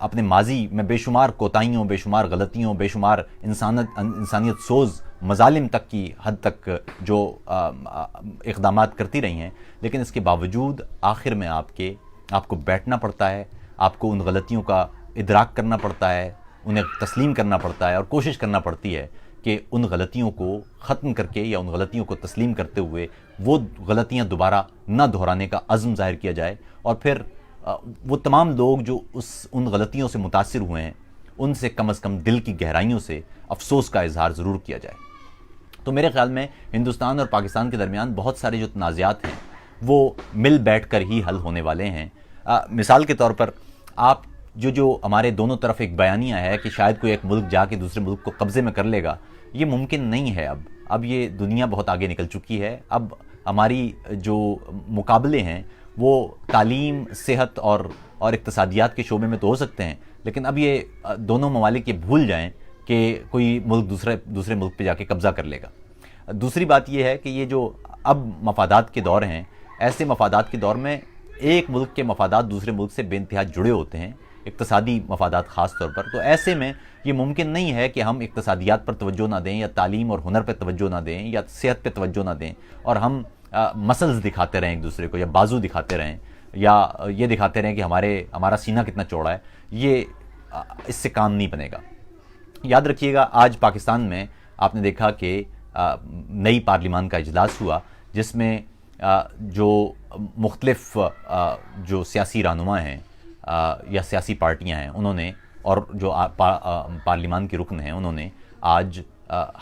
اپنے ماضی میں بے شمار کوتاہیوں، بے شمار غلطیوں، بے شمار انسانیت سوز مظالم تک کی حد تک جو اقدامات کرتی رہی ہیں، لیکن اس کے باوجود آخر میں آپ کو بیٹھنا پڑتا ہے، آپ کو ان غلطیوں کا ادراک کرنا پڑتا ہے، انہیں تسلیم کرنا پڑتا ہے اور کوشش کرنا پڑتی ہے کہ ان غلطیوں کو ختم کر کے یا ان غلطیوں کو تسلیم کرتے ہوئے وہ غلطیاں دوبارہ نہ دہرانے کا عزم ظاہر کیا جائے، اور پھر وہ تمام لوگ جو ان غلطیوں سے متاثر ہوئے ہیں ان سے کم از کم دل کی گہرائیوں سے افسوس کا اظہار ضرور کیا جائے۔ تو میرے خیال میں ہندوستان اور پاکستان کے درمیان بہت سارے جو تنازعات ہیں وہ مل بیٹھ کر ہی حل ہونے والے ہیں۔ مثال کے طور پر آپ جو ہمارے دونوں طرف ایک بیانیہ ہے کہ شاید کوئی ایک ملک جا کے دوسرے ملک کو قبضے میں کر لے گا، یہ ممکن نہیں ہے۔ اب یہ دنیا بہت آگے نکل چکی ہے۔ اب ہماری جو مقابلے ہیں وہ تعلیم، صحت اور اقتصادیات کے شعبے میں تو ہو سکتے ہیں، لیکن اب یہ دونوں ممالک یہ بھول جائیں کہ کوئی ملک دوسرے ملک پہ جا کے قبضہ کر لے گا۔ دوسری بات یہ ہے کہ یہ جو اب مفادات کے دور ہیں، ایسے مفادات کے دور میں ایک ملک کے مفادات دوسرے ملک سے بے انتہا جڑے ہوتے ہیں، اقتصادی مفادات خاص طور پر۔ تو ایسے میں یہ ممکن نہیں ہے کہ ہم اقتصادیات پر توجہ نہ دیں یا تعلیم اور ہنر پہ توجہ نہ دیں یا صحت پہ توجہ نہ دیں، اور ہم مسلز دکھاتے رہیں ایک دوسرے کو، یا بازو دکھاتے رہیں، یا یہ دکھاتے رہیں کہ ہمارا سینہ کتنا چوڑا ہے۔ یہ اس سے کام نہیں بنے گا۔ یاد رکھیے گا، آج پاکستان میں آپ نے دیکھا کہ نئی پارلیمان کا اجلاس ہوا، جس میں جو مختلف جو سیاسی رہنما ہیں یا سیاسی پارٹیاں ہیں انہوں نے، اور جو پارلیمان کے رکن ہیں انہوں نے آج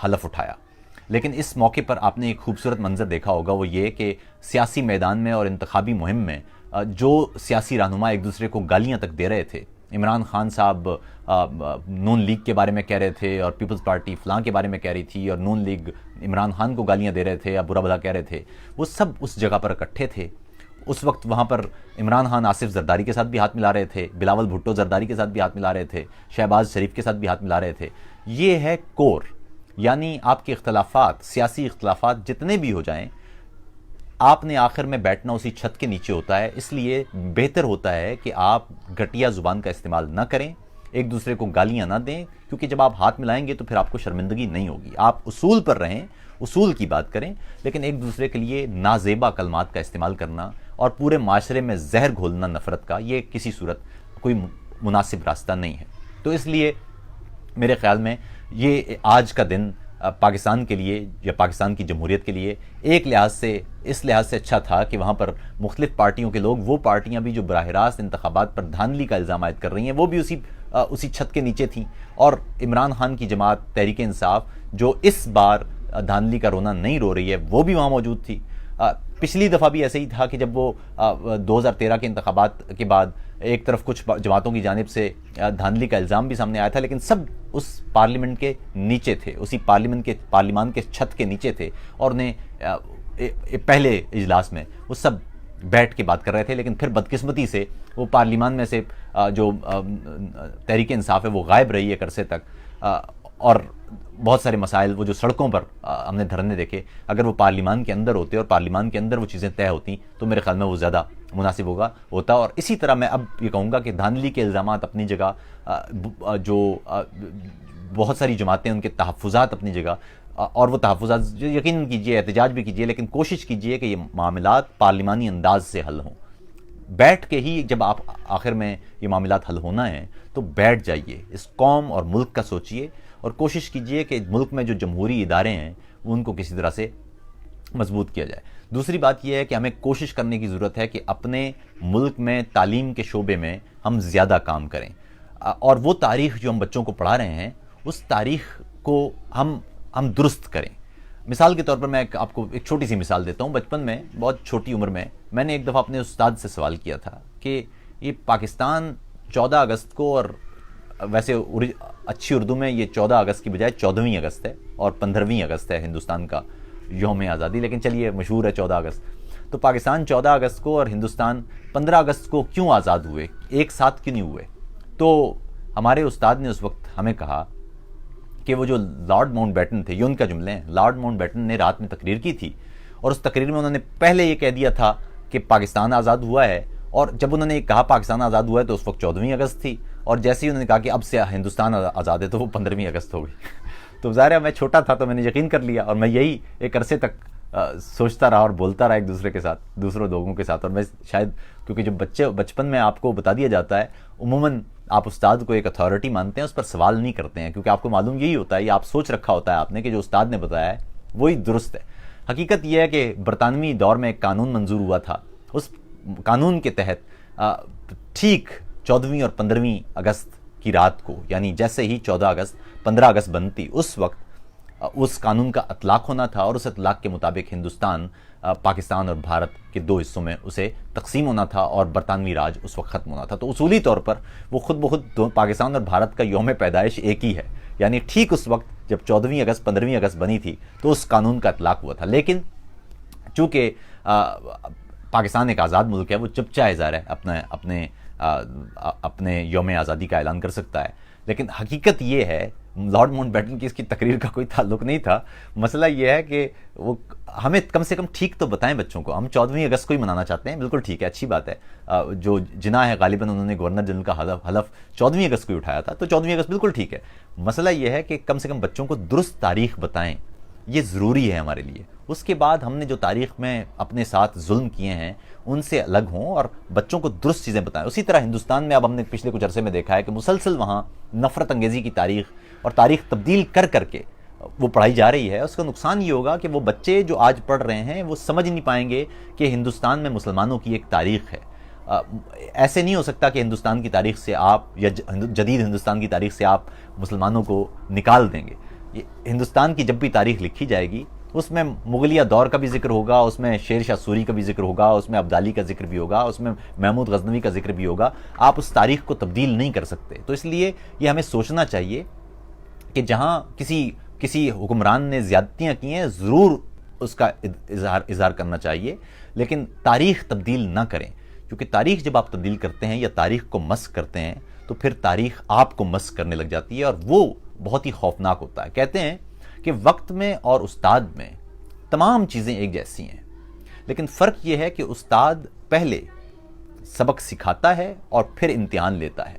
حلف اٹھایا۔ لیکن اس موقع پر آپ نے ایک خوبصورت منظر دیکھا ہوگا، وہ یہ کہ سیاسی میدان میں اور انتخابی مہم میں جو سیاسی رہنما ایک دوسرے کو گالیاں تک دے رہے تھے، عمران خان صاحب نون لیگ کے بارے میں کہہ رہے تھے اور پیپلز پارٹی فلاں کے بارے میں کہہ رہی تھی، اور نون لیگ عمران خان کو گالیاں دے رہے تھے یا برا بھلا کہہ رہے تھے، وہ سب اس جگہ پر اکٹھے تھے۔ اس وقت وہاں پر عمران خان آصف زرداری کے ساتھ بھی ہاتھ ملا رہے تھے، بلاول بھٹو زرداری کے ساتھ بھی ہاتھ ملا رہے تھے، شہباز شریف کے ساتھ بھی ہاتھ ملا رہے تھے۔ یہ ہے کور، یعنی آپ کے اختلافات، سیاسی اختلافات جتنے بھی ہو جائیں، آپ نے آخر میں بیٹھنا اسی چھت کے نیچے ہوتا ہے۔ اس لیے بہتر ہوتا ہے کہ آپ گھٹیا زبان کا استعمال نہ کریں، ایک دوسرے کو گالیاں نہ دیں، کیونکہ جب آپ ہاتھ ملائیں گے تو پھر آپ کو شرمندگی نہیں ہوگی۔ آپ اصول پر رہیں، اصول کی بات کریں، لیکن ایک دوسرے کے لیے نازیبا کلمات کا استعمال کرنا اور پورے معاشرے میں زہر گھولنا نفرت کا، یہ کسی صورت کوئی مناسب راستہ نہیں ہے۔ تو اس لیے میرے خیال میں یہ آج کا دن پاکستان کے لیے یا پاکستان کی جمہوریت کے لیے ایک لحاظ سے، اس لحاظ سے اچھا تھا کہ وہاں پر مختلف پارٹیوں کے لوگ، وہ پارٹیاں بھی جو براہ راست انتخابات پر دھاندلی کا الزام عائد کر رہی ہیں، وہ بھی اسی چھت کے نیچے تھیں، اور عمران خان کی جماعت تحریک انصاف جو اس بار دھاندلی کا رونا نہیں رو رہی ہے، وہ بھی وہاں موجود تھی۔ پچھلی دفعہ بھی ایسے ہی تھا کہ جب وہ 2013 کے انتخابات کے بعد ایک طرف کچھ جماعتوں کی جانب سے دھاندلی کا الزام بھی سامنے آیا تھا، لیکن سب اس پارلیمنٹ کے نیچے تھے، اسی پارلیمان کے چھت کے نیچے تھے، اور انہیں پہلے اجلاس میں وہ سب بیٹھ کے بات کر رہے تھے۔ لیکن پھر بدقسمتی سے وہ پارلیمان میں سے جو تحریک انصاف ہے وہ غائب رہی ایک عرصے تک، اور بہت سارے مسائل وہ جو سڑکوں پر ہم نے دھرنے دیکھے، اگر وہ پارلیمان کے اندر ہوتے اور پارلیمان کے اندر وہ چیزیں طے ہوتی تو میرے خیال میں وہ زیادہ مناسب ہوتا۔ اور اسی طرح میں اب یہ کہوں گا کہ دھاندلی کے الزامات اپنی جگہ، جو بہت ساری جماعتیں ان کے تحفظات اپنی جگہ، اور وہ تحفظات یقین کیجئے، احتجاج بھی کیجئے، لیکن کوشش کیجئے کہ یہ معاملات پارلیمانی انداز سے حل ہوں۔ بیٹھ کے ہی جب آپ آخر میں یہ معاملات حل ہونا ہے تو بیٹھ جائیے، اس قوم اور ملک کا سوچئے، اور کوشش کیجئے کہ ملک میں جو جمہوری ادارے ہیں ان کو کسی طرح سے مضبوط کیا جائے۔ دوسری بات یہ ہے کہ ہمیں کوشش کرنے کی ضرورت ہے کہ اپنے ملک میں تعلیم کے شعبے میں ہم زیادہ کام کریں، اور وہ تاریخ جو ہم بچوں کو پڑھا رہے ہیں اس تاریخ کو ہم درست کریں۔ مثال کے طور پر میں آپ کو ایک چھوٹی سی مثال دیتا ہوں۔ بچپن میں، بہت چھوٹی عمر میں نے ایک دفعہ اپنے استاد سے سوال کیا تھا کہ یہ پاکستان 14 اگست کو، اور ویسے اچھی اردو میں یہ 14 اگست کی بجائے 14ویں اگست ہے، اور 15ویں اگست ہے ہندوستان کا یوم آزادی، لیکن چلیے مشہور ہے 14 اگست۔ تو پاکستان 14 اگست کو اور ہندوستان 15 اگست کو کیوں آزاد ہوئے، ایک ساتھ کیوں نہیں ہوئے؟ تو ہمارے استاد نے اس وقت ہمیں کہا کہ وہ جو لارڈ ماؤنٹ بیٹن تھے، یہ ان کا جملے ہیں، لارڈ ماؤنٹ بیٹن نے رات میں تقریر کی تھی، اور اس تقریر میں انہوں نے پہلے یہ کہہ دیا تھا کہ پاکستان آزاد ہوا ہے، اور جب انہوں نے کہا پاکستان آزاد ہوا ہے تو اس وقت 14ویں اگست تھی، اور جیسے ہی انہوں نے کہا کہ اب سے ہندوستان آزاد ہے تو وہ 15 اگست ہو گئی تو ظاہر ہے میں چھوٹا تھا تو میں نے یقین کر لیا، اور میں یہی ایک عرصے تک سوچتا رہا اور بولتا رہا ایک دوسرے کے ساتھ، دوسروں لوگوں کے ساتھ. اور میں شاید کیونکہ جو بچپن میں آپ کو بتا دیا جاتا ہے، عموماً آپ استاد کو ایک اتھارٹی مانتے ہیں، اس پر سوال نہیں کرتے ہیں، کیونکہ آپ کو معلوم یہی ہوتا ہے، یا آپ سوچ رکھا ہوتا ہے آپ نے کہ جو استاد نے بتایا ہے وہی درست ہے. حقیقت یہ ہے کہ برطانوی دور میں ایک قانون منظور ہوا تھا. اس قانون کے تحت ٹھیک 14ویں اور 15ویں اگست کی رات کو، یعنی جیسے ہی 15 اگست بنتی، اس وقت اس قانون کا اطلاق ہونا تھا، اور اس اطلاق کے مطابق ہندوستان پاکستان اور بھارت کے 2 حصوں میں اسے تقسیم ہونا تھا، اور برطانوی راج اس وقت ختم ہونا تھا. تو اصولی طور پر وہ خود بخود پاکستان اور بھارت کا یوم پیدائش ایک ہی ہے، یعنی ٹھیک اس وقت جب 14ویں اگست 15ویں اگست بنی تھی تو اس قانون کا اطلاق ہوا تھا. لیکن چونکہ پاکستان ایک آزاد ملک ہے، وہ جب چاہے ظاہر ہے اپنے یوم آزادی کا اعلان کر سکتا ہے. لیکن حقیقت یہ ہے، لارڈ ماؤنٹ بیٹن کی اس کی تقریر کا کوئی تعلق نہیں تھا. مسئلہ یہ ہے کہ وہ ہمیں کم سے کم ٹھیک تو بتائیں بچوں کو. ہم 14ویں اگست کو ہی منانا چاہتے ہیں، بالکل ٹھیک ہے، اچھی بات ہے. جو جناح ہے غالباً انہوں نے گورنر جنرل کا حلف 14ویں اگست کو ہی اٹھایا تھا، تو 14ویں اگست بالکل ٹھیک ہے. مسئلہ یہ ہے کہ کم سے کم بچوں کو درست تاریخ بتائیں، یہ ضروری ہے ہمارے لیے. اس کے بعد ہم نے جو تاریخ میں اپنے ساتھ ظلم کیے ہیں ان سے الگ ہوں اور بچوں کو درست چیزیں بتائیں. اسی طرح ہندوستان میں اب ہم نے پچھلے کچھ عرصے میں دیکھا ہے کہ مسلسل وہاں نفرت انگیزی کی تاریخ اور تاریخ تبدیل کر کے وہ پڑھائی جا رہی ہے. اس کا نقصان یہ ہوگا کہ وہ بچے جو آج پڑھ رہے ہیں وہ سمجھ نہیں پائیں گے کہ ہندوستان میں مسلمانوں کی ایک تاریخ ہے. ایسے نہیں ہو سکتا کہ ہندوستان کی تاریخ سے آپ، یا جدید ہندوستان کی تاریخ سے آپ مسلمانوں کو نکال دیں گے. ہندوستان کی جب بھی تاریخ لکھی جائے گی اس میں مغلیہ دور کا بھی ذکر ہوگا، اس میں شیر شاہ سوری کا بھی ذکر ہوگا، اس میں عبدالی کا ذکر بھی ہوگا، اس میں محمود غزنوی کا ذکر بھی ہوگا. آپ اس تاریخ کو تبدیل نہیں کر سکتے. تو اس لیے یہ ہمیں سوچنا چاہیے کہ جہاں کسی حکمران نے زیادتیاں کی ہیں ضرور اس کا اظہار کرنا چاہیے، لیکن تاریخ تبدیل نہ کریں. کیونکہ تاریخ جب آپ تبدیل کرتے ہیں یا تاریخ کو مسخ کرتے ہیں تو پھر تاریخ آپ کو مسخ کرنے لگ جاتی ہے، اور وہ بہت ہی خوفناک ہوتا ہے. کہتے ہیں کہ وقت میں اور استاد میں تمام چیزیں ایک جیسی ہیں، لیکن فرق یہ ہے کہ استاد پہلے سبق سکھاتا ہے اور پھر امتحان لیتا ہے،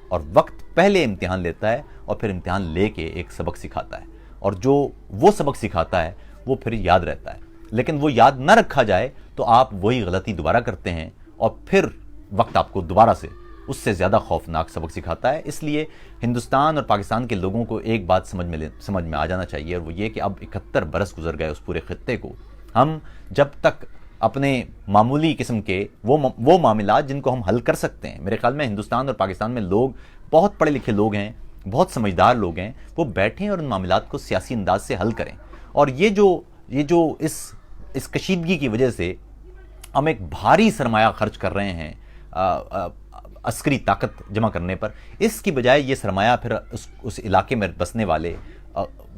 اور وقت پہلے امتحان لیتا ہے اور پھر امتحان لے کے ایک سبق سکھاتا ہے، اور جو وہ سبق سکھاتا ہے وہ پھر یاد رہتا ہے. لیکن وہ یاد نہ رکھا جائے تو آپ وہی غلطی دوبارہ کرتے ہیں، اور پھر وقت آپ کو دوبارہ سے اس سے زیادہ خوفناک سبق سکھاتا ہے. اس لیے ہندوستان اور پاکستان کے لوگوں کو ایک بات سمجھ میں آ جانا چاہیے، اور وہ یہ کہ اب 71 برس گزر گئے اس پورے خطے کو. ہم جب تک اپنے معمولی قسم کے وہ معاملات جن کو ہم حل کر سکتے ہیں، میرے خیال میں ہندوستان اور پاکستان میں لوگ بہت پڑھے لکھے لوگ ہیں، بہت سمجھدار لوگ ہیں، وہ بیٹھیں اور ان معاملات کو سیاسی انداز سے حل کریں. اور یہ جو اس کشیدگی کی وجہ سے ہم ایک بھاری سرمایہ خرچ کر رہے ہیں عسکری طاقت جمع کرنے پر، اس کی بجائے یہ سرمایہ پھر اس علاقے میں بسنے والے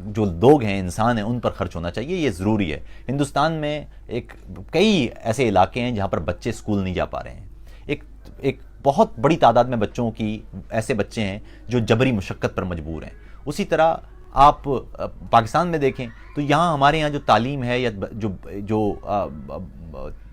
جو لوگ ہیں، انسان ہیں، ان پر خرچ ہونا چاہیے. یہ ضروری ہے. ہندوستان میں کئی ایسے علاقے ہیں جہاں پر بچے اسکول نہیں جا پا رہے ہیں. ایک بہت بڑی تعداد میں بچوں کی ایسے بچے ہیں جو جبری مشقت پر مجبور ہیں. اسی طرح آپ پاکستان میں دیکھیں تو یہاں ہمارے یہاں جو تعلیم ہے یا جو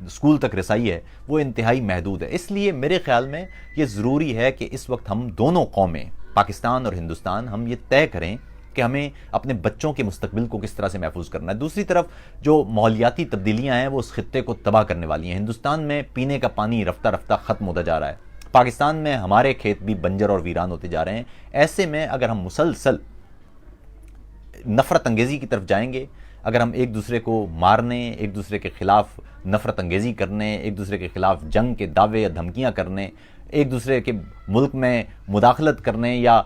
اسکول تک رسائی ہے وہ انتہائی محدود ہے. اس لیے میرے خیال میں یہ ضروری ہے کہ اس وقت ہم دونوں قومیں، پاکستان اور ہندوستان، ہم یہ طے کریں کہ ہمیں اپنے بچوں کے مستقبل کو کس طرح سے محفوظ کرنا ہے. دوسری طرف جو ماحولیاتی تبدیلیاں ہیں وہ اس خطے کو تباہ کرنے والی ہیں. ہندوستان میں پینے کا پانی رفتہ رفتہ ختم ہوتا جا رہا ہے. پاکستان میں ہمارے کھیت بھی بنجر اور ویران ہوتے جا رہے ہیں. ایسے میں اگر ہم مسلسل نفرت انگیزی کی طرف جائیں گے، اگر ہم ایک دوسرے کو مارنے، ایک دوسرے کے خلاف نفرت انگیزی کرنے، ایک دوسرے کے خلاف جنگ کے دعوے یا دھمکیاں کرنے، ایک دوسرے کے ملک میں مداخلت کرنے یا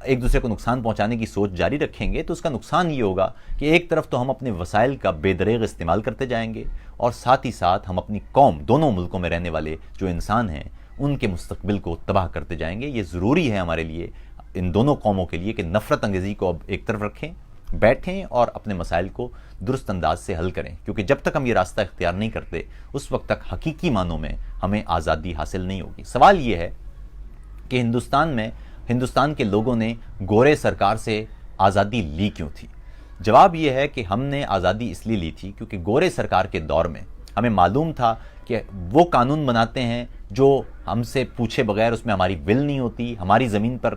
ایک دوسرے کو نقصان پہنچانے کی سوچ جاری رکھیں گے، تو اس کا نقصان یہ ہوگا کہ ایک طرف تو ہم اپنے وسائل کا بے دریغ استعمال کرتے جائیں گے، اور ساتھ ہی ساتھ ہم اپنی قوم، دونوں ملکوں میں رہنے والے جو انسان ہیں ان کے مستقبل کو تباہ کرتے جائیں گے. یہ ضروری ہے ہمارے لیے، ان دونوں قوموں کے لیے، کہ نفرت انگیزی کو اب ایک طرف رکھیں، بیٹھیں اور اپنے مسائل کو درست انداز سے حل کریں. کیونکہ جب تک ہم یہ راستہ اختیار نہیں کرتے اس وقت تک حقیقی معنوں میں ہمیں آزادی حاصل نہیں ہوگی. سوال یہ ہے کہ ہندوستان کے لوگوں نے گورے سرکار سے آزادی لی کیوں تھی؟ جواب یہ ہے کہ ہم نے آزادی اس لیے لی تھی کیونکہ گورے سرکار کے دور میں ہمیں معلوم تھا کہ وہ قانون بناتے ہیں جو ہم سے پوچھے بغیر اس میں ہماری ول نہیں ہوتی. ہماری زمین پر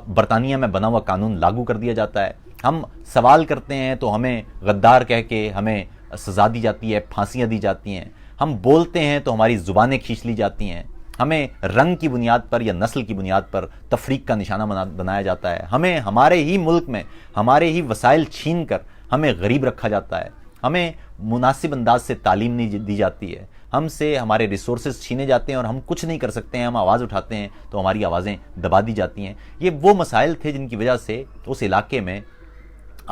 برطانیہ میں بنا ہوا قانون لاگو کر دیا جاتا ہے. ہم سوال کرتے ہیں تو ہمیں غدار کہہ کے ہمیں سزا دی جاتی ہے, پھانسیاں دی جاتی ہیں. ہم بولتے ہیں تو ہماری زبانیں کھینچ لی جاتی ہیں. ہمیں رنگ کی بنیاد پر یا نسل کی بنیاد پر تفریق کا نشانہ بنایا جاتا ہے. ہمیں ہمارے ہی ملک میں ہمارے ہی وسائل چھین کر ہمیں غریب رکھا جاتا ہے. ہمیں مناسب انداز سے تعلیم نہیں دی جاتی ہے. ہم سے ہمارے ریسورسز چھینے جاتے ہیں اور ہم کچھ نہیں کر سکتے ہیں. ہم آواز اٹھاتے ہیں تو ہماری آوازیں دبا دی جاتی ہیں. یہ وہ مسائل تھے جن کی وجہ سے اس علاقے میں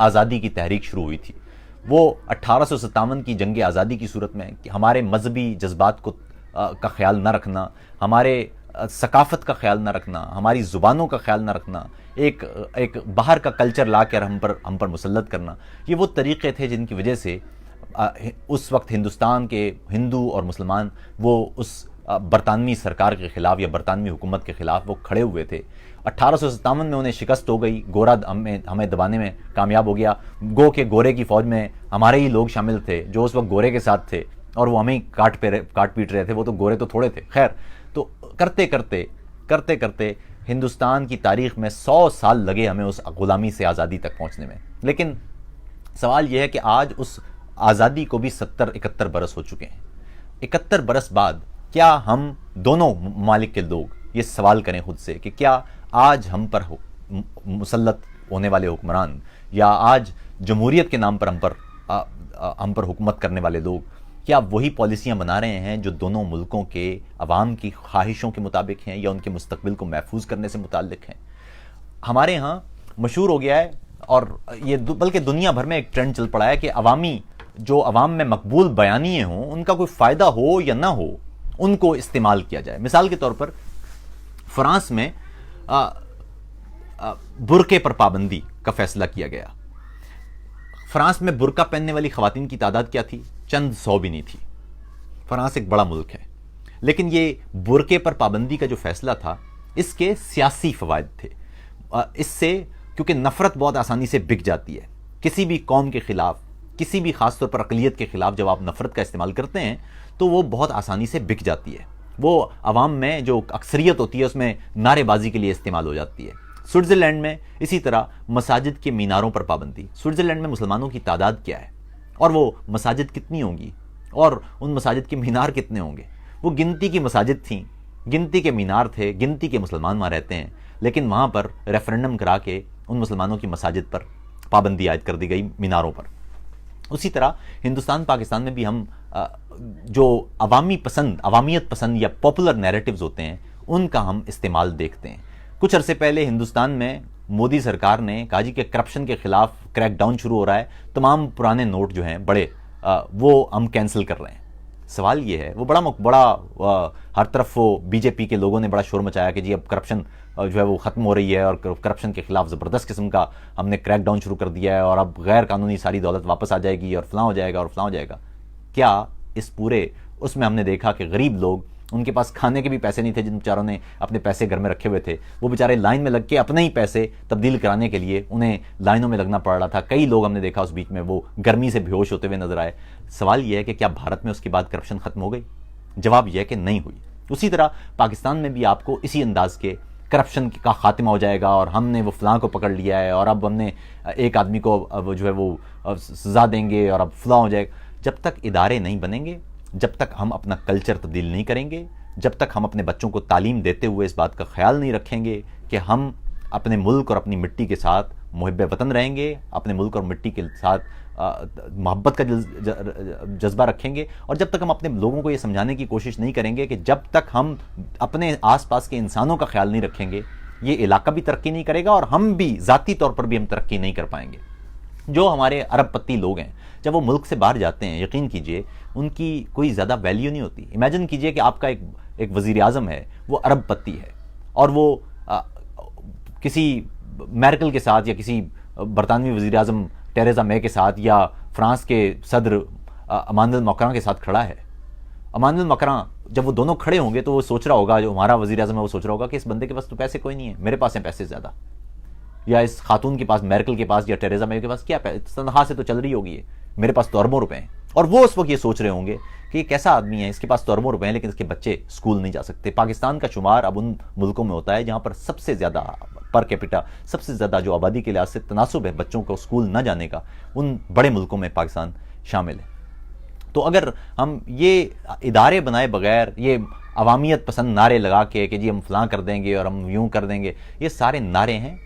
آزادی کی تحریک شروع ہوئی تھی. وہ 1857 کی جنگ آزادی کی صورت میں ہمارے مذہبی جذبات کا خیال نہ رکھنا, ہمارے ثقافت کا خیال نہ رکھنا, ہماری زبانوں کا خیال نہ رکھنا, ایک باہر کا کلچر لا کر ہم پر مسلط کرنا, یہ وہ طریقے تھے جن کی وجہ سے اس وقت ہندوستان کے ہندو اور مسلمان وہ اس برطانوی سرکار کے خلاف یا برطانوی حکومت کے خلاف وہ کھڑے ہوئے تھے. 1857 میں انہیں شکست ہو گئی, گورا ہمیں دبانے میں کامیاب ہو گیا. گو کہ گورے کی فوج میں ہمارے ہی لوگ شامل تھے جو اس وقت گورے کے ساتھ تھے اور وہ ہمیں کاٹ پیٹ رہے تھے. وہ تو گورے تو تھوڑے تھے. خیر, تو کرتے کرتے ہندوستان کی تاریخ میں 100 سال لگے ہمیں اس غلامی سے آزادی تک پہنچنے میں. لیکن سوال یہ ہے کہ آج اس آزادی کو بھی 71 برس ہو چکے ہیں. 71 برس بعد کیا ہم دونوں ممالک کے لوگ یہ سوال کریں خود سے کہ کیا آج ہم پر مسلط ہونے والے حکمران یا آج جمہوریت کے نام پر ہم پر حکومت کرنے والے لوگ کیا وہی پالیسیاں بنا رہے ہیں جو دونوں ملکوں کے عوام کی خواہشوں کے مطابق ہیں یا ان کے مستقبل کو محفوظ کرنے سے متعلق ہیں؟ ہمارے ہاں مشہور ہو گیا ہے اور یہ بلکہ دنیا بھر میں ایک ٹرینڈ چل پڑا ہے کہ عوام میں مقبول بیانیے ہوں, ان کا کوئی فائدہ ہو یا نہ ہو, ان کو استعمال کیا جائے. مثال کے طور پر فرانس میں برقعے پر پابندی کا فیصلہ کیا گیا. فرانس میں برقع پہننے والی خواتین کی تعداد کیا تھی؟ چند 100 بھی نہیں تھی. فرانس ایک بڑا ملک ہے, لیکن یہ برقعے پر پابندی کا جو فیصلہ تھا اس کے سیاسی فوائد تھے. اس سے کیونکہ نفرت بہت آسانی سے بک جاتی ہے. کسی بھی قوم کے خلاف, کسی بھی خاص طور پر اقلیت کے خلاف جب آپ نفرت کا استعمال کرتے ہیں تو وہ بہت آسانی سے بک جاتی ہے. وہ عوام میں جو اکثریت ہوتی ہے اس میں نعرے بازی کے لیے استعمال ہو جاتی ہے. سوئٹزرلینڈ میں اسی طرح مساجد کے میناروں پر پابندی. سوئٹزرلینڈ میں مسلمانوں کی تعداد کیا ہے اور وہ مساجد کتنی ہوں گی اور ان مساجد کے مینار کتنے ہوں گے؟ وہ گنتی کی مساجد تھیں, گنتی کے مینار تھے, گنتی کے مسلمان وہاں رہتے ہیں, لیکن وہاں پر ریفرنڈم کرا کے ان مسلمانوں کی مساجد پر پابندی عائد کر دی گئی, میناروں پر. اسی طرح ہندوستان پاکستان میں بھی ہم جو عوامیت پسند یا پاپولر نیریٹیوز ہوتے ہیں ان کا ہم استعمال دیکھتے ہیں. کچھ عرصے پہلے ہندوستان میں مودی سرکار نے کہا جی کہ کرپشن کے خلاف کریک ڈاؤن شروع ہو رہا ہے, تمام پرانے نوٹ جو ہیں بڑے وہ ہم کینسل کر رہے ہیں. سوال یہ ہے, وہ بڑا ہر طرف وہ بی جے پی کے لوگوں نے بڑا شور مچایا کہ جی اب کرپشن جو ہے وہ ختم ہو رہی ہے اور کرپشن کے خلاف زبردست قسم کا ہم نے کریک ڈاؤن شروع کر دیا ہے اور اب غیر قانونی ساری دولت واپس آ جائے گی اور فلاں ہو جائے گا اور فلاں ہو جائے گا. کیا اس میں ہم نے دیکھا کہ غریب لوگ, ان کے پاس کھانے کے بھی پیسے نہیں تھے, جن بیچاروں نے اپنے پیسے گھر میں رکھے ہوئے تھے, وہ بیچارے لائن میں لگ کے اپنے ہی پیسے تبدیل کرانے کے لیے انہیں لائنوں میں لگنا پڑ رہا تھا. کئی لوگ ہم نے دیکھا اس بیچ میں وہ گرمی سے بے ہوش ہوتے ہوئے نظر آئے. سوال یہ ہے کہ کیا بھارت میں اس کے بعد کرپشن ختم ہو گئی؟ جواب یہ ہے کہ نہیں ہوئی. اسی طرح پاکستان میں بھی آپ کو اسی انداز کے کرپشن کا خاتمہ ہو جائے گا اور ہم نے وہ فلاں کو پکڑ لیا ہے اور اب ہم نے ایک آدمی کو جو ہے وہ سزا دیں گے اور اب فلاں ہو جائے گا. جب تک ادارے نہیں بنیں گے, جب تک ہم اپنا کلچر تبدیل نہیں کریں گے, جب تک ہم اپنے بچوں کو تعلیم دیتے ہوئے اس بات کا خیال نہیں رکھیں گے کہ ہم اپنے ملک اور اپنی مٹی کے ساتھ محب وطن رہیں گے, اپنے ملک اور مٹی کے ساتھ محبت کا جذبہ رکھیں گے, اور جب تک ہم اپنے لوگوں کو یہ سمجھانے کی کوشش نہیں کریں گے کہ جب تک ہم اپنے آس پاس کے انسانوں کا خیال نہیں رکھیں گے یہ علاقہ بھی ترقی نہیں کرے گا اور ہم بھی ذاتی طور پر بھی ہم ترقی نہیں کر پائیں گے. جو ہمارے ارب پتی لوگ ہیں جب وہ ملک سے باہر جاتے ہیں, یقین کیجئے ان کی کوئی زیادہ ویلیو نہیں ہوتی. امیجن کیجئے کہ آپ کا ایک وزیر اعظم ہے, وہ ارب پتی ہے اور وہ کسی میرکل کے ساتھ یا کسی برطانوی وزیر اعظم ٹیریزا مے کے ساتھ یا فرانس کے صدر امانوئل میکراں کے ساتھ کھڑا ہے. امانوئل میکراں جب وہ دونوں کھڑے ہوں گے تو وہ سوچ رہا ہوگا, جو ہمارا وزیر اعظم ہے وہ سوچ رہا ہوگا کہ اس بندے کے پاس تو پیسے کوئی نہیں ہے, میرے پاس ہیں پیسے زیادہ, یا اس خاتون کے پاس, میرکل کے پاس یا ٹیریزا مے کے پاس کیا تنخواہ سے تو چل رہی ہوگی ہے, میرے پاس تو اربوں روپے ہیں. اور وہ اس وقت یہ سوچ رہے ہوں گے کہ یہ کیسا آدمی ہے, اس کے پاس تو اربوں روپے ہیں لیکن اس کے بچے اسکول نہیں جا سکتے. پاکستان کا شمار اب ان ملکوں میں ہوتا ہے جہاں پر سب سے زیادہ پر کیپٹا, سب سے زیادہ جو آبادی کے لحاظ سے تناسب ہے بچوں کو اسکول نہ جانے کا, ان بڑے ملکوں میں پاکستان شامل ہے. تو اگر ہم یہ ادارے بنائے بغیر, یہ عوامیت پسند نعرے لگا کے کہ جی ہم فلاں کر دیں گے اور ہم یوں کر دیں گے, یہ سارے نعرے ہیں.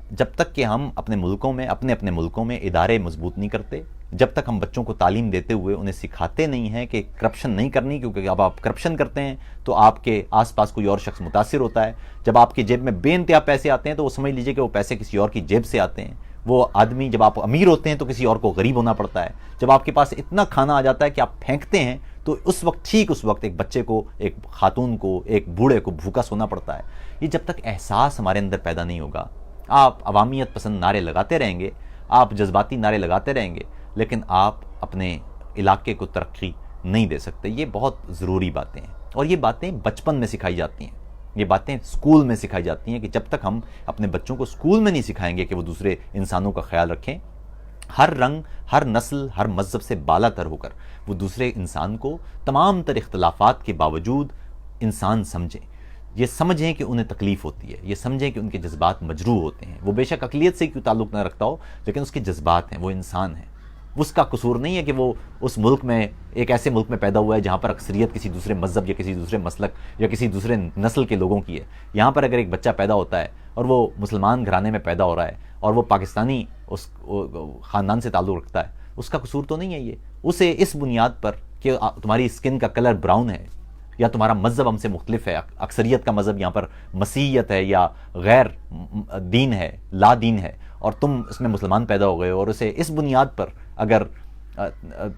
جب تک کہ ہم اپنے ملکوں میں, اپنے ملکوں میں ادارے مضبوط نہیں کرتے, جب تک ہم بچوں کو تعلیم دیتے ہوئے انہیں سکھاتے نہیں ہیں کہ کرپشن نہیں کرنی, کیونکہ اب آپ کرپشن کرتے ہیں تو آپ کے آس پاس کوئی اور شخص متاثر ہوتا ہے. جب آپ کی جیب میں بے انتہا پیسے آتے ہیں تو وہ سمجھ لیجئے کہ وہ پیسے کسی اور کی جیب سے آتے ہیں. وہ آدمی, جب آپ امیر ہوتے ہیں تو کسی اور کو غریب ہونا پڑتا ہے. جب آپ کے پاس اتنا کھانا آ جاتا ہے کہ آپ پھینکتے ہیں تو اس وقت, ٹھیک اس وقت ایک بچے کو, ایک خاتون کو, ایک بوڑھے کو بھوکا سونا پڑتا ہے. یہ جب تک احساس ہمارے اندر پیدا نہیں ہوگا, آپ عوامیت پسند نعرے لگاتے رہیں گے, آپ جذباتی نعرے لگاتے رہیں گے, لیکن آپ اپنے علاقے کو ترقی نہیں دے سکتے. یہ بہت ضروری باتیں ہیں, اور یہ باتیں بچپن میں سکھائی جاتی ہیں, یہ باتیں اسکول میں سکھائی جاتی ہیں کہ جب تک ہم اپنے بچوں کو اسکول میں نہیں سکھائیں گے کہ وہ دوسرے انسانوں کا خیال رکھیں, ہر رنگ, ہر نسل, ہر مذہب سے بالا تر ہو کر وہ دوسرے انسان کو تمام تر اختلافات کے باوجود انسان سمجھیں, یہ سمجھیں کہ انہیں تکلیف ہوتی ہے, یہ سمجھیں کہ ان کے جذبات مجروح ہوتے ہیں. وہ بے شک اقلیت سے کیوں تعلق نہ رکھتا ہو, لیکن اس کے جذبات ہیں, وہ انسان ہے. اس کا قصور نہیں ہے کہ وہ اس ملک میں, ایک ایسے ملک میں پیدا ہوا ہے جہاں پر اکثریت کسی دوسرے مذہب یا کسی دوسرے مسلک یا کسی دوسرے نسل کے لوگوں کی ہے. یہاں پر اگر ایک بچہ پیدا ہوتا ہے اور وہ مسلمان گھرانے میں پیدا ہو رہا ہے اور وہ پاکستانی اس خاندان سے تعلق رکھتا ہے, اس کا قصور تو نہیں ہے یہ. اسے اس بنیاد پر کہ تمہاری اسکن کا کلر براؤن ہے یا تمہارا مذہب ہم سے مختلف ہے, اکثریت کا مذہب یہاں پر مسیحیت ہے یا غیر دین ہے, لا دین ہے, اور تم اس میں مسلمان پیدا ہو گئے, اور اسے اس بنیاد پر اگر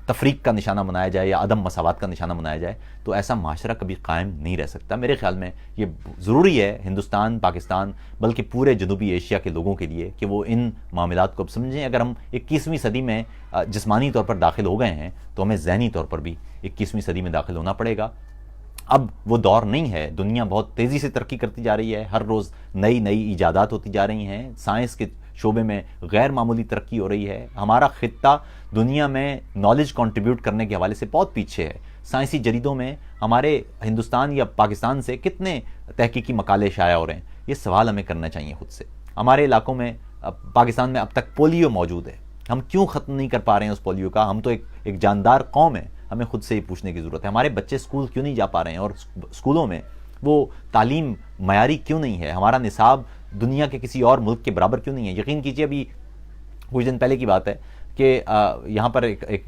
تفریق کا نشانہ بنایا جائے یا عدم مساوات کا نشانہ بنایا جائے تو ایسا معاشرہ کبھی قائم نہیں رہ سکتا. میرے خیال میں یہ ضروری ہے ہندوستان, پاکستان, بلکہ پورے جنوبی ایشیا کے لوگوں کے لیے کہ وہ ان معاملات کو اب سمجھیں. اگر ہم 21ویں صدی میں جسمانی طور پر داخل ہو گئے ہیں تو ہمیں ذہنی طور پر بھی 21ویں صدی میں داخل ہونا پڑے گا. اب وہ دور نہیں ہے, دنیا بہت تیزی سے ترقی کرتی جا رہی ہے, ہر روز نئی نئی ایجادات ہوتی جا رہی ہیں, سائنس کے شعبے میں غیر معمولی ترقی ہو رہی ہے. ہمارا خطہ دنیا میں نالج کنٹریبیوٹ کرنے کے حوالے سے بہت پیچھے ہے. سائنسی جریدوں میں ہمارے ہندوستان یا پاکستان سے کتنے تحقیقی مقالے شائع ہو رہے ہیں, یہ سوال ہمیں کرنا چاہیے خود سے. ہمارے علاقوں میں, پاکستان میں اب تک پولیو موجود ہے, ہم کیوں ختم نہیں کر پا رہے ہیں اس پولیو کا؟ ہم تو ایک جاندار قوم ہے, ہمیں خود سے ہی پوچھنے کی ضرورت ہے. ہمارے بچے اسکول کیوں نہیں جا پا رہے ہیں, اور اسکولوں میں وہ تعلیم معیاری کیوں نہیں ہے؟ ہمارا نصاب دنیا کے کسی اور ملک کے برابر کیوں نہیں ہے؟ یقین کیجئے ابھی کچھ دن پہلے کی بات ہے کہ یہاں پر ایک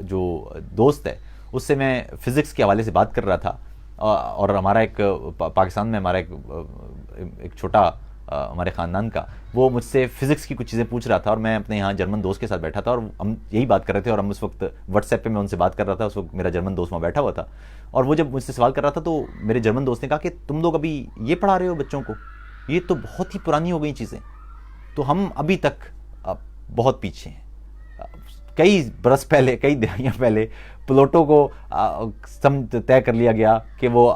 جو دوست ہے اس سے میں فزکس کے حوالے سے بات کر رہا تھا, اور ہمارا ایک پاکستان میں ہمارا ایک چھوٹا ہمارے خاندان کا, وہ مجھ سے فزکس کی کچھ چیزیں پوچھ رہا تھا, اور میں اپنے یہاں جرمن دوست کے ساتھ بیٹھا تھا اور ہم یہی بات کر رہے تھے, اور ہم اس وقت واٹس ایپ پہ میں ان سے بات کر رہا تھا. اس وقت میرا جرمن دوست وہاں بیٹھا ہوا تھا, اور وہ جب مجھ سے سوال کر رہا تھا تو میرے جرمن دوست نے کہا کہ تم لوگ ابھی یہ پڑھا رہے ہو بچوں کو, یہ تو بہت ہی پرانی ہو گئی چیزیں, تو ہم ابھی تک بہت پیچھے ہیں. کئی برس پہلے, کئی دہائیاں پہلے پلوٹو کو طے کر لیا گیا کہ وہ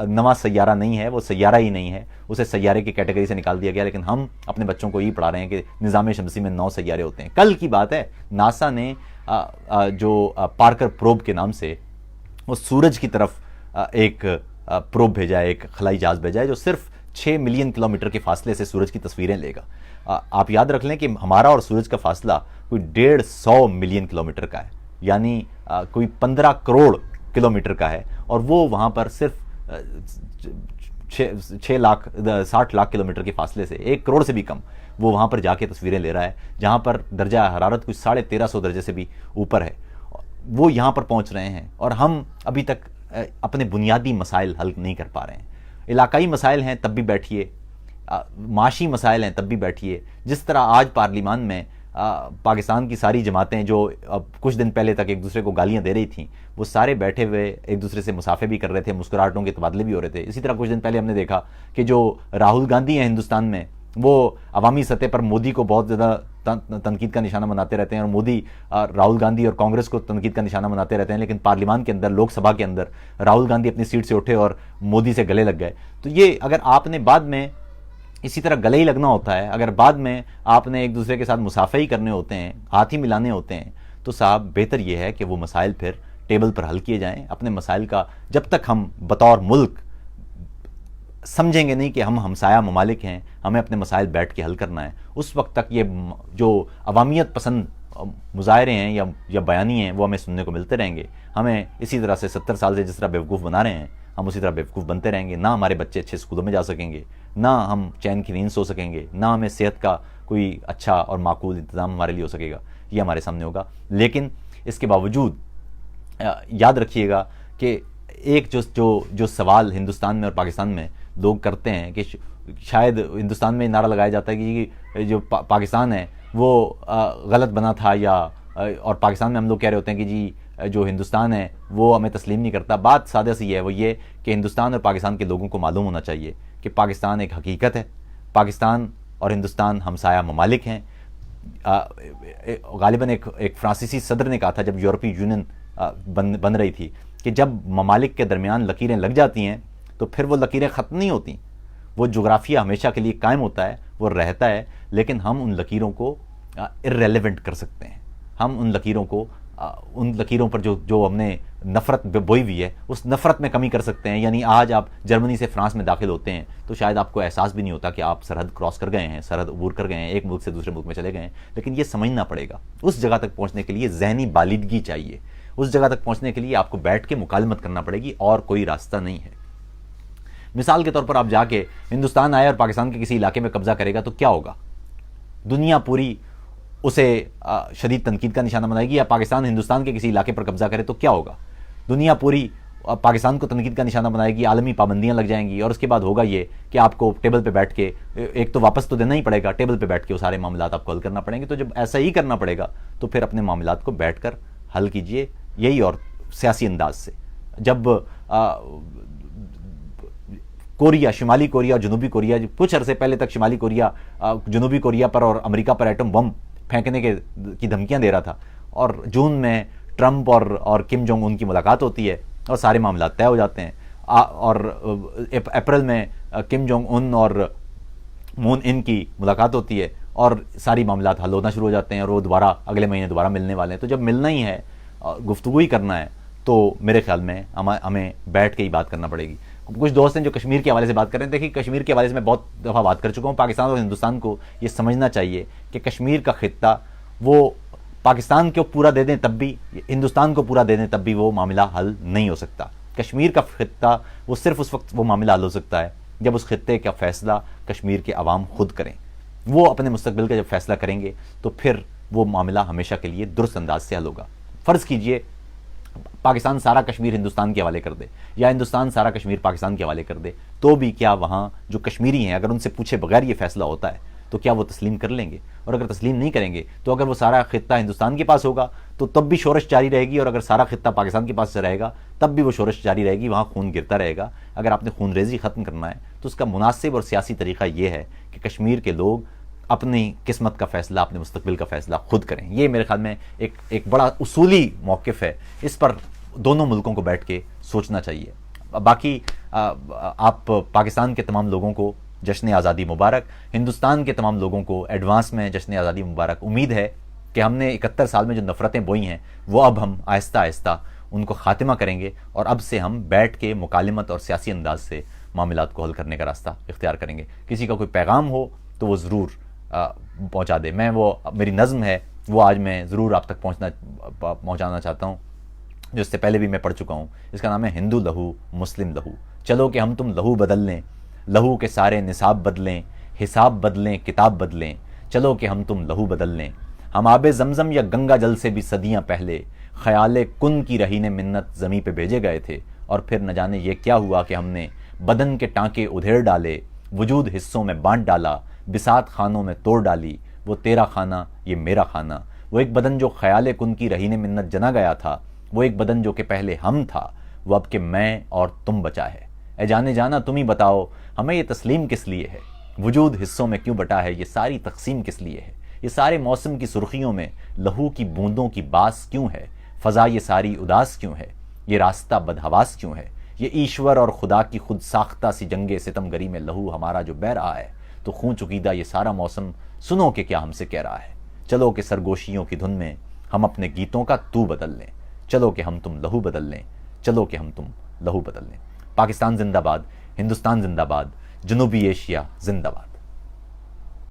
نواں سیارہ نہیں ہے, وہ سیارہ ہی نہیں ہے, اسے سیارے کی کیٹیگری سے نکال دیا گیا. لیکن ہم اپنے بچوں کو یہ پڑھا رہے ہیں کہ نظام شمسی میں 9 سیارے ہوتے ہیں. کل کی بات ہے, ناسا نے جو پارکر پروب کے نام سے وہ سورج کی طرف ایک پروب بھیجا ہے, ایک خلائی جہاز بھیجا ہے جو صرف 6 ملین کلومیٹر کے فاصلے سے سورج کی تصویریں لے گا. آپ یاد رکھ لیں کہ ہمارا اور سورج کا فاصلہ کوئی 150 ملین کلومیٹر کا ہے, یعنی کوئی 15 کروڑ کلومیٹر کا ہے, اور وہ وہاں پر صرف 60 لاکھ کلومیٹر کے فاصلے سے, 1 کروڑ سے بھی کم, وہ وہاں پر جا کے تصویریں لے رہا ہے, جہاں پر درجہ حرارت کچھ 1350 درجے سے بھی اوپر ہے. وہ یہاں پر پہنچ رہے ہیں اور ہم ابھی تک اپنے بنیادی مسائل حل نہیں کر پا رہے ہیں. علاقائی مسائل ہیں تب بھی بیٹھیے, معاشی مسائل ہیں تب بھی بیٹھیے. جس طرح آج پارلیمان میں پاکستان کی ساری جماعتیں جو کچھ دن پہلے تک ایک دوسرے کو گالیاں دے رہی تھیں, وہ سارے بیٹھے ہوئے ایک دوسرے سے مصافحے بھی کر رہے تھے, مسکراہٹوں کے تبادلے بھی ہو رہے تھے. اسی طرح کچھ دن پہلے ہم نے دیکھا کہ جو راہل گاندھی ہیں ہندوستان میں, وہ عوامی سطح پر مودی کو بہت زیادہ تنقید کا نشانہ بناتے رہتے ہیں, اور مودی راہل گاندھی اور کانگریس کو تنقید کا نشانہ بناتے رہتے ہیں, لیکن پارلیمان کے اندر, لوک سبھا کے اندر راہل گاندھی اپنی سیٹ سے اٹھے اور مودی سے گلے لگ گئے. تو یہ اگر آپ نے بعد میں اسی طرح گلے ہی لگنا ہوتا ہے, اگر بعد میں آپ نے ایک دوسرے کے ساتھ مصافحے ہی کرنے ہوتے ہیں, ہاتھ ہی ملانے ہوتے ہیں, تو صاحب بہتر یہ ہے کہ وہ مسائل پھر ٹیبل پر حل کیے جائیں. اپنے مسائل کا جب تک ہم بطور ملک سمجھیں گے نہیں کہ ہم ہمسایہ ممالک ہیں, ہمیں اپنے مسائل بیٹھ کے حل کرنا ہے, اس وقت تک یہ جو عوامیت پسند مظاہرے ہیں یا بیانی ہیں وہ ہمیں سننے کو ملتے رہیں گے. ہمیں اسی طرح سے 70 سال سے جس طرح بیوقوف بنا رہے ہیں ہم اسی طرح بیوقوف بنتے رہیں گے. نہ ہمارے بچے اچھے اسکولوں میں جا سکیں گے, نہ ہم چین کی نیند سو سکیں گے, نہ ہمیں صحت کا کوئی اچھا اور معقول انتظام ہمارے لیے ہو سکے گا. یہ ہمارے سامنے ہوگا. لیکن اس کے باوجود یاد رکھیے گا کہ ایک جو سوال ہندوستان میں اور پاکستان میں لوگ کرتے ہیں کہ شاید ہندوستان میں نعرہ لگایا جاتا ہے کہ جو پاکستان ہے وہ غلط بنا تھا, یا اور پاکستان میں ہم لوگ کہہ رہے ہوتے ہیں کہ جی جو ہندوستان ہے وہ ہمیں تسلیم نہیں کرتا. بات سادہ سی ہے, وہ یہ کہ ہندوستان اور پاکستان کے لوگوں کو معلوم ہونا چاہیے کہ پاکستان ایک حقیقت ہے. پاکستان اور ہندوستان ہمسایہ ممالک ہیں. غالباً ایک فرانسیسی صدر نے کہا تھا جب یورپی یونین بن رہی تھی کہ جب ممالک کے درمیان لکیریں لگ جاتی ہیں تو پھر وہ لکیریں ختم نہیں ہوتی, وہ جغرافیہ ہمیشہ کے لیے قائم ہوتا ہے, وہ رہتا ہے, لیکن ہم ان لکیروں کو irrelevant کر سکتے ہیں. ہم ان لکیروں پر جو ہم نے نفرت بوئی ہوئی ہے اس نفرت میں کمی کر سکتے ہیں. یعنی آج آپ جرمنی سے فرانس میں داخل ہوتے ہیں تو شاید آپ کو احساس بھی نہیں ہوتا کہ آپ سرحد کراس کر گئے ہیں, سرحد عبور کر گئے ہیں, ایک ملک سے دوسرے ملک میں چلے گئے ہیں. لیکن یہ سمجھنا پڑے گا اس جگہ تک پہنچنے کے لیے ذہنی بالغی چاہیے. اس جگہ تک پہنچنے کے لیے آپ کو بیٹھ کے مکالمت کرنا پڑے گی, اور کوئی راستہ نہیں ہے. مثال کے طور پر آپ جا کے ہندوستان آئے اور پاکستان کے کسی علاقے میں قبضہ کرے گا تو کیا ہوگا؟ دنیا پوری اسے شدید تنقید کا نشانہ بنائے گی. یا پاکستان ہندوستان کے کسی علاقے پر قبضہ کرے تو کیا ہوگا؟ دنیا پوری پاکستان کو تنقید کا نشانہ بنائے گی, عالمی پابندیاں لگ جائیں گی, اور اس کے بعد ہوگا یہ کہ آپ کو ٹیبل پہ بیٹھ کے ایک تو واپس تو دینا ہی پڑے گا, ٹیبل پہ بیٹھ کے وہ سارے معاملات آپ کو حل کرنا پڑیں گے. تو جب ایسا ہی کرنا پڑے گا تو پھر اپنے معاملات کو بیٹھ کر حل کیجئے, یہی اور سیاسی انداز سے. جب کوریا, شمالی کوریا اور جنوبی کوریا, کچھ عرصے پہلے تک شمالی کوریا جنوبی کوریا پر اور امریکہ پر ایٹم بم پھینکنے کی دھمکیاں دے رہا تھا, اور جون میں ٹرمپ اور کم جونگ ان کی ملاقات ہوتی ہے اور سارے معاملات طے ہو جاتے ہیں, اور اپریل میں کم جونگ ان اور مون ان کی ملاقات ہوتی ہے اور ساری معاملات حل ہونا شروع ہو جاتے ہیں, اور وہ دوبارہ اگلے مہینے دوبارہ ملنے والے ہیں. تو جب ملنا ہی ہے, گفتگو ہی کرنا ہے, تو میرے خیال میں ہمیں بیٹھ کے ہی بات کرنا پڑے گی. کچھ دوست ہیں جو کشمیر کے حوالے سے بات کر رہے ہیں. دیکھیے کشمیر کے حوالے سے میں بہت دفعہ بات کر چکا ہوں. پاکستان اور ہندوستان کو یہ سمجھنا چاہیے کہ کشمیر کا خطہ وہ پاکستان کو پورا دے دیں تب بھی, ہندوستان کو پورا دے دیں تب بھی وہ معاملہ حل نہیں ہو سکتا. کشمیر کا خطہ وہ صرف اس وقت وہ معاملہ حل ہو سکتا ہے جب اس خطے کا فیصلہ کشمیر کے عوام خود کریں. وہ اپنے مستقبل کا جب فیصلہ کریں گے تو پھر وہ معاملہ ہمیشہ کے لیے درست انداز سے حل ہوگا. فرض کیجئے پاکستان سارا کشمیر ہندوستان کے حوالے کر دے, یا ہندوستان سارا کشمیر پاکستان کے حوالے کر دے, تو بھی کیا وہاں جو کشمیری ہیں اگر ان سے پوچھے بغیر یہ فیصلہ ہوتا ہے تو کیا وہ تسلیم کر لیں گے؟ اور اگر تسلیم نہیں کریں گے تو اگر وہ سارا خطہ ہندوستان کے پاس ہوگا تو تب بھی شورش جاری رہے گی, اور اگر سارا خطہ پاکستان کے پاس سے رہے گا تب بھی وہ شورش جاری رہے گی, وہاں خون گرتا رہے گا. اگر آپ نے خون ریزی ختم کرنا ہے تو اس کا مناسب اور سیاسی طریقہ یہ ہے کہ کشمیر کے لوگ اپنی قسمت کا فیصلہ, اپنے مستقبل کا فیصلہ خود کریں. یہ میرے خیال میں ایک بڑا اصولی موقف ہے, اس پر دونوں ملکوں کو بیٹھ کے سوچنا چاہیے. باقی آپ پاکستان کے تمام لوگوں کو جشن آزادی مبارک, ہندوستان کے تمام لوگوں کو ایڈوانس میں جشن آزادی مبارک. امید ہے کہ ہم نے 71 سال میں جو نفرتیں بوئی ہیں وہ اب ہم آہستہ آہستہ ان کو خاتمہ کریں گے, اور اب سے ہم بیٹھ کے مکالمت اور سیاسی انداز سے معاملات کو حل کرنے کا راستہ اختیار کریں گے. کسی کا کوئی پیغام ہو تو وہ ضرور پہنچا دے. میری نظم ہے وہ آج میں ضرور آپ تک پہنچانا چاہتا ہوں, جو اس سے پہلے بھی میں پڑھ چکا ہوں. اس کا نام ہے ہندو لہو مسلم لہو. چلو کہ ہم تم لہو بدل لیں, لہو کے سارے نصاب بدلیں, حساب بدلیں, کتاب بدلیں. چلو کہ ہم تم لہو بدل لیں. ہم آب زمزم یا گنگا جل سے بھی صدیاں پہلے خیال کن کی رہی نے منت زمیں پہ بھیجے گئے تھے, اور پھر نہ جانے یہ کیا ہوا کہ ہم نے بدن کے ٹانکے ادھیڑ ڈالے, وجود حصوں میں بانٹ ڈالا, بساط خانوں میں توڑ ڈالی. وہ تیرا خانہ یہ میرا خانہ. وہ ایک بدن جو خیال کن کی رہی نے منت جنا گیا تھا, وہ ایک بدن جو کہ پہلے ہم تھا, وہ اب کہ میں اور تم بچا ہے. اے جانے جانا تم ہی بتاؤ ہمیں یہ تسلیم کس لیے ہے, وجود حصوں میں کیوں بٹا ہے, یہ ساری تقسیم کس لیے ہے, یہ سارے موسم کی سرخیوں میں لہو کی بوندوں کی باس کیوں ہے, فضا یہ ساری اداس کیوں ہے, یہ راستہ بدحواس کیوں ہے, یہ ایشور اور خدا کی خود ساختہ سی جنگ ستم گری میں لہو ہمارا جو بہ رہا ہے, تو خون چکیدہ یہ سارا موسم سنو کہ کیا ہم سے کہہ رہا ہے. چلو کہ سرگوشیوں کی دھن میں ہم اپنے گیتوں کا تو بدل لیں، چلو کہ ہم تم لہو بدل لیں، چلو کہ ہم تم لہو بدل لیں۔ پاکستان زندہ باد، ہندوستان زندہ باد، جنوبی ایشیا زندہ باد۔